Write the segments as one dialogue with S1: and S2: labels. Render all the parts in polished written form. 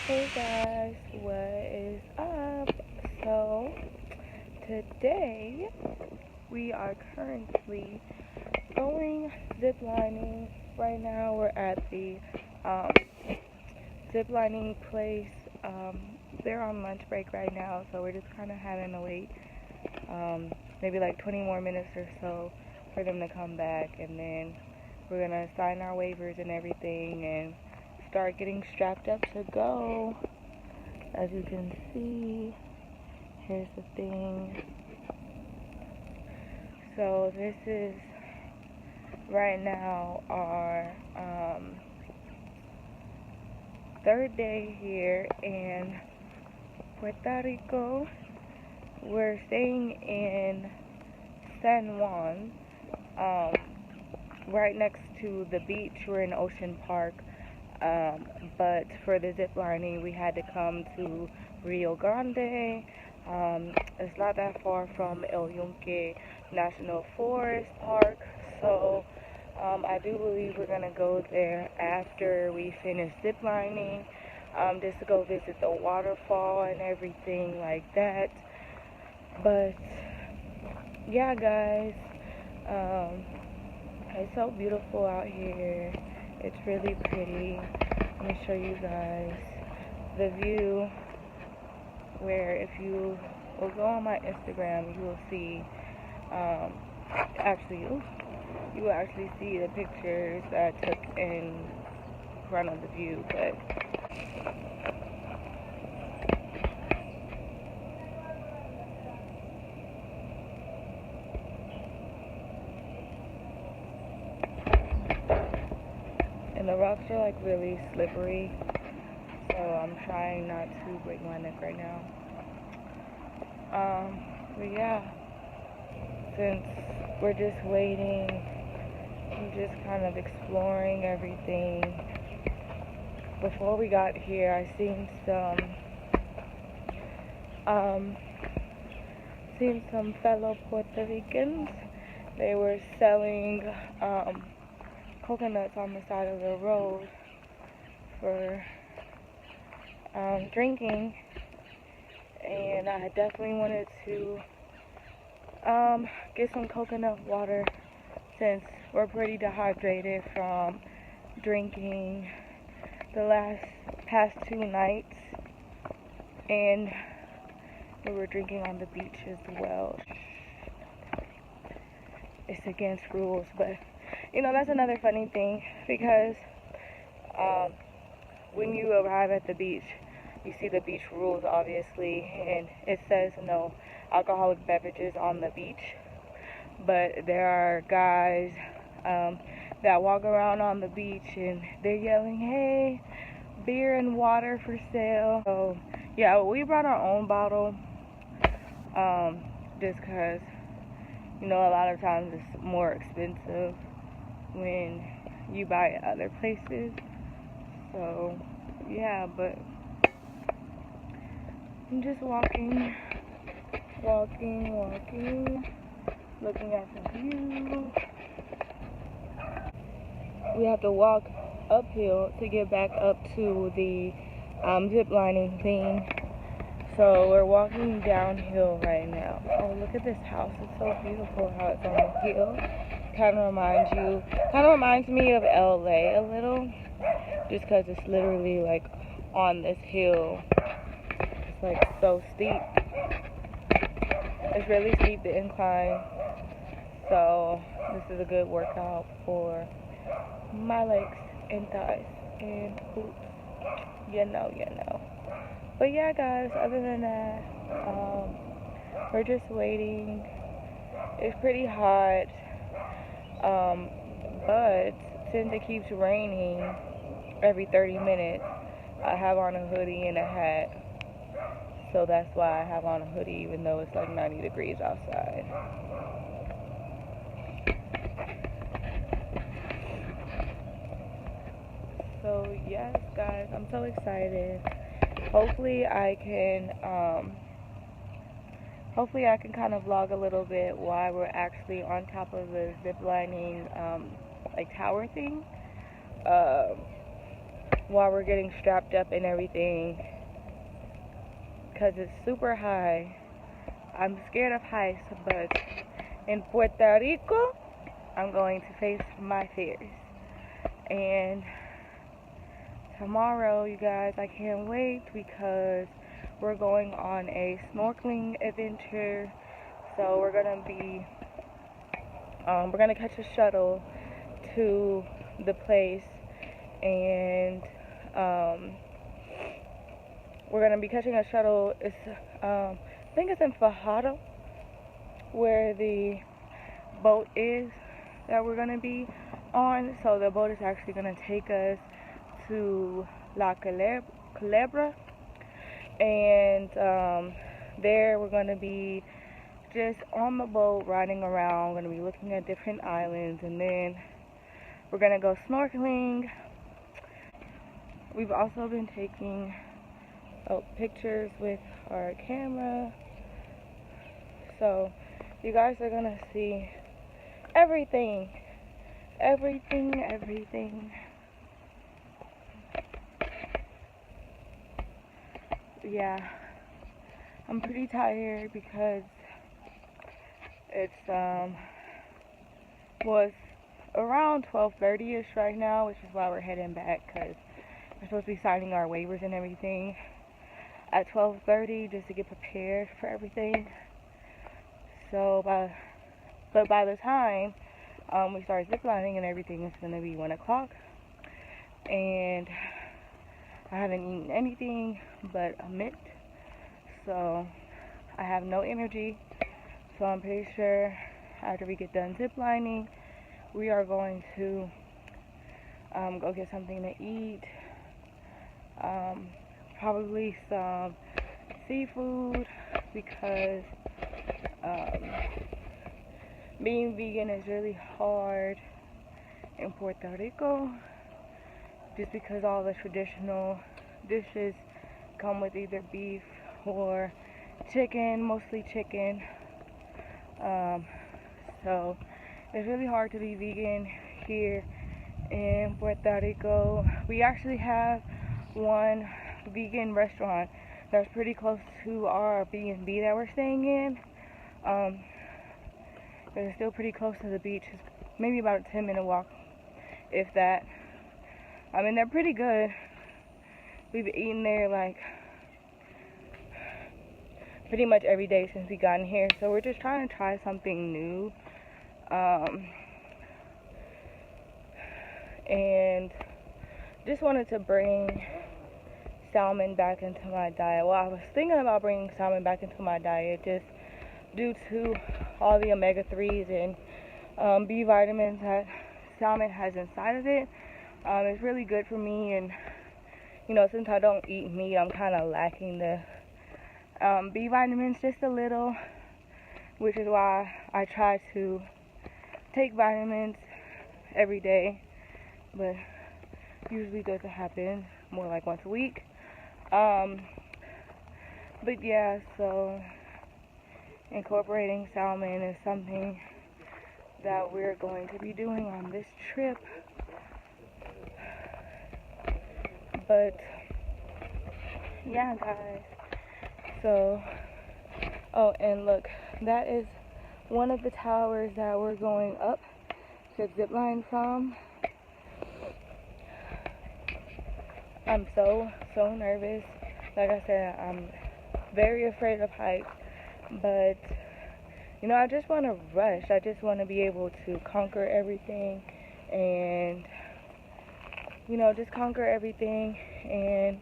S1: Hey guys, what is up? So today we are currently going ziplining. Right now we're at the ziplining place. They're on lunch break right now, so we're just kind of having to wait maybe like 20 more minutes or so for them to come back, and then we're gonna sign our waivers and everything and start getting strapped up to go. As you can see, here's the thing. So this is right now our third day here in Puerto Rico. We're staying in San Juan, right next to the beach. We're in Ocean Park. But for the zip lining, we had to come to Rio Grande. It's not that far from Yunque National Forest Park, so I do believe we're gonna go there after we finish zip lining, just to go visit the waterfall and everything like that. But yeah, guys, it's so beautiful out here. It's really pretty. Let me show you guys the view, where if you will go on my Instagram, you will see, you will actually see the pictures that I took in front of the view. But and the rocks are like really slippery, so I'm trying not to break my neck right now. But yeah, since we're just waiting, we're just kind of exploring everything. Before we got here, I seen some fellow Puerto Ricans. They were selling coconuts on the side of the road for drinking, and I definitely wanted to get some coconut water since we're pretty dehydrated from drinking the past 2 nights, and we were drinking on the beach as well. It's against rules, but you know, that's another funny thing, because when you arrive at the beach, you see the beach rules, obviously, and it says no alcoholic beverages on the beach. But there are guys that walk around on the beach and they're yelling, "Hey, beer and water for sale." So yeah, we brought our own bottle, just because, you know, a lot of times it's more expensive when you buy at other places. So yeah, but I'm just walking, looking at the view. We have to walk uphill to get back up to the zip lining thing. So we're walking downhill right now. Oh, look at this house. It's so beautiful how it's on the hill. Kind of reminds me of LA a little, just because it's literally like on this hill. It's like so steep. It's really steep, the incline. So this is a good workout for my legs and thighs and glutes. You know. But yeah, guys, other than that, we're just waiting. It's pretty hot. But since it keeps raining every 30 minutes, I have on a hoodie and a hat. So that's why I have on a hoodie, even though it's like 90 degrees outside. So yes, guys, I'm so excited. Hopefully I can kind of vlog a little bit while we're actually on top of the zip lining like tower thing. while we're getting strapped up and everything, because it's super high. I'm scared of heights, but in Puerto Rico, I'm going to face my fears. And tomorrow, you guys, I can't wait because we're going on a snorkeling adventure. So we're gonna catch a shuttle to the place, and we're gonna be catching a shuttle. It's I think it's in Fajardo, where the boat is that we're gonna be on. So the boat is actually gonna take us to La Culebra, and there we're gonna be just on the boat riding around. We're gonna be looking at different islands, and then we're gonna go snorkeling. We've also been taking pictures with our camera, so you guys are gonna see everything. Yeah, I'm pretty tired because it's was around 12:30ish right now, which is why we're heading back, because we're supposed to be signing our waivers and everything at 12:30 just to get prepared for everything. So by the time we start ziplining and everything, it's gonna be 1 o'clock, and I haven't eaten anything but a mint, so I have no energy. So I'm pretty sure after we get done ziplining, we are going to go get something to eat, probably some seafood, because being vegan is really hard in Puerto Rico, just because all the traditional dishes come with either beef or chicken, mostly chicken. So it's really hard to be vegan here in Puerto Rico. We actually have one vegan restaurant that's pretty close to our B&B that we're staying in. It's still pretty close to the beach. It's maybe about a 10-minute walk, if that. I mean, they're pretty good. We've eaten there like pretty much every day since we got in here, so we're just trying to try something new. And just wanted to bring salmon back into my diet. Well, I was thinking about bringing salmon back into my diet just due to all the omega-3s and B vitamins that salmon has inside of it. It's really good for me, and you know, since I don't eat meat, I'm kind of lacking the B vitamins just a little, which is why I try to take vitamins every day, but usually doesn't happen, more like once a week. But yeah, so incorporating salmon is something that we're going to be doing on this trip. But yeah, guys, so oh, and look, that is one of the towers that we're going up to zip line from. I'm so nervous. Like I said, I'm very afraid of heights, but you know, I just want to rush. I just want to be able to conquer everything, and you know, just conquer everything and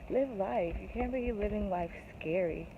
S1: live life. You can't be living life scary.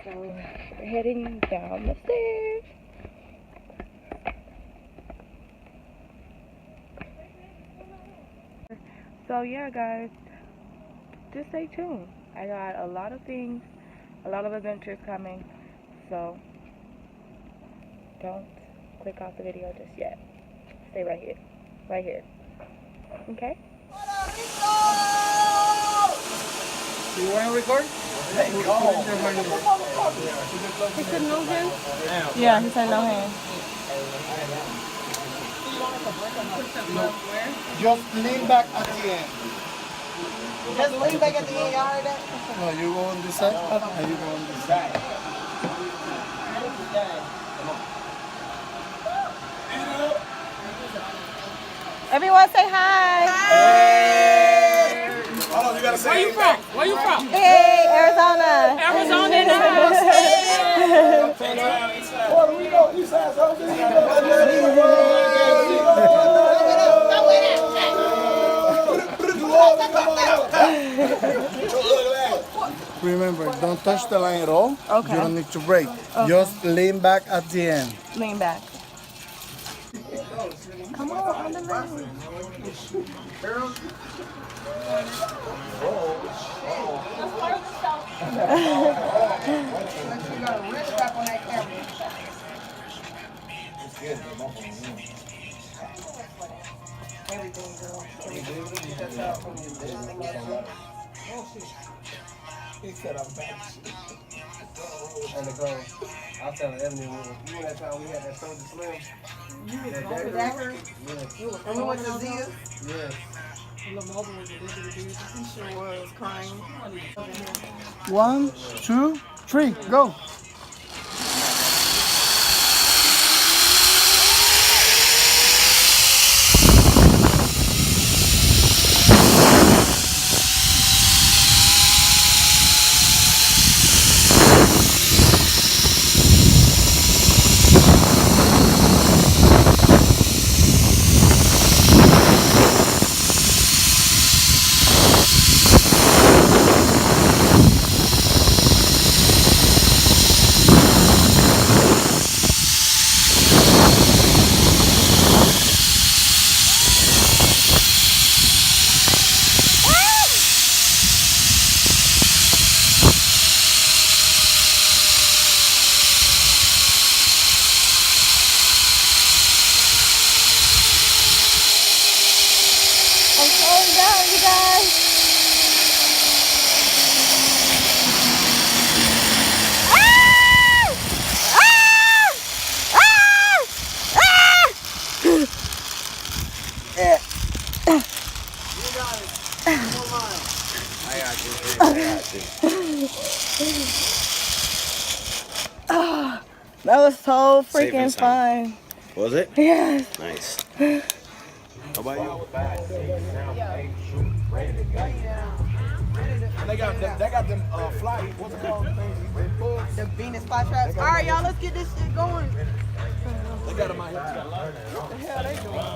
S1: So we're heading down the stairs. So yeah, guys, just stay tuned. I got a lot of things, a lot of adventures coming, so don't click off the video just yet. Stay right here. Right here. Okay?
S2: Do you want to record?
S1: He said no hands? Yeah, he said no hands.
S2: Just lean back at the end.
S3: Just lean back at the end, y'all heard that?
S2: No, you go on this side, and you go on this side.
S1: Everyone say hi.
S4: Where you from? Where you from?
S1: Hey, Arizona.
S4: Arizona in the house.
S2: Puerto Rico, east side, south Remember, don't touch the line at all.
S1: Okay.
S2: You don't need to break.
S1: Okay.
S2: Just lean back at the end.
S1: Lean back. Come on, on the line.
S2: He said I'm back. And to go, I was telling Ebony, you know that time we had that Soldier Slim?
S3: And we went to Zia.
S2: Yes.
S3: He sure was crying.
S2: 1, 2, 3, go.
S1: I'm slowing down, you guys. That was so freaking fun.
S5: Was it?
S1: Yes.
S5: Nice. How about you?
S2: They got them fly, what's it called?
S3: The Venus flytraps. All right, y'all, let's get this shit going.
S2: They got them out here.
S3: What the hell they doing?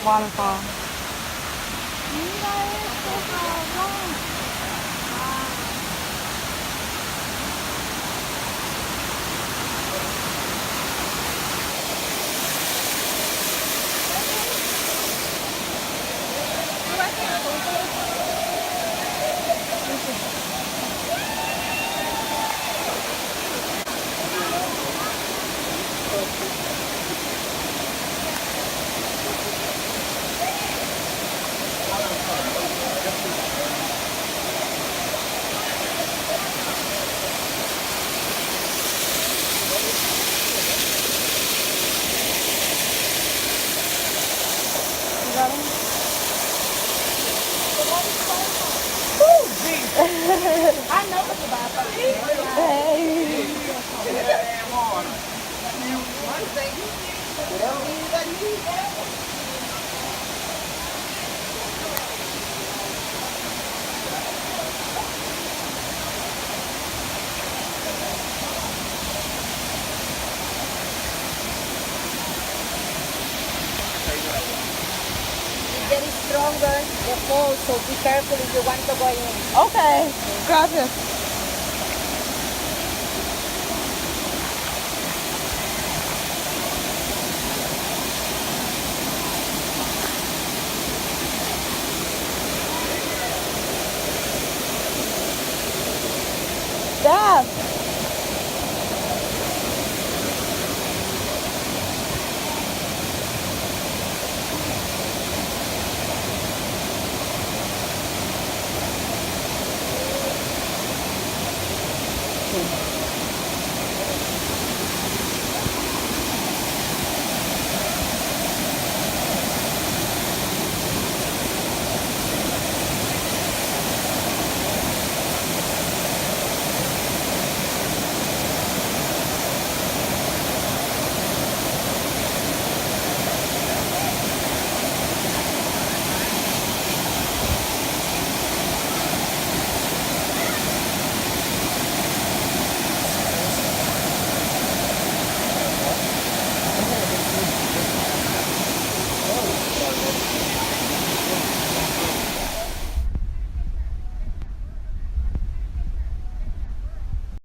S1: Waterfall.
S3: I know it's about something.
S1: Hey.
S3: Whatever we got to do.
S6: Getting stronger, the fall, so be careful if you want to go in.
S1: Okay. Gracias.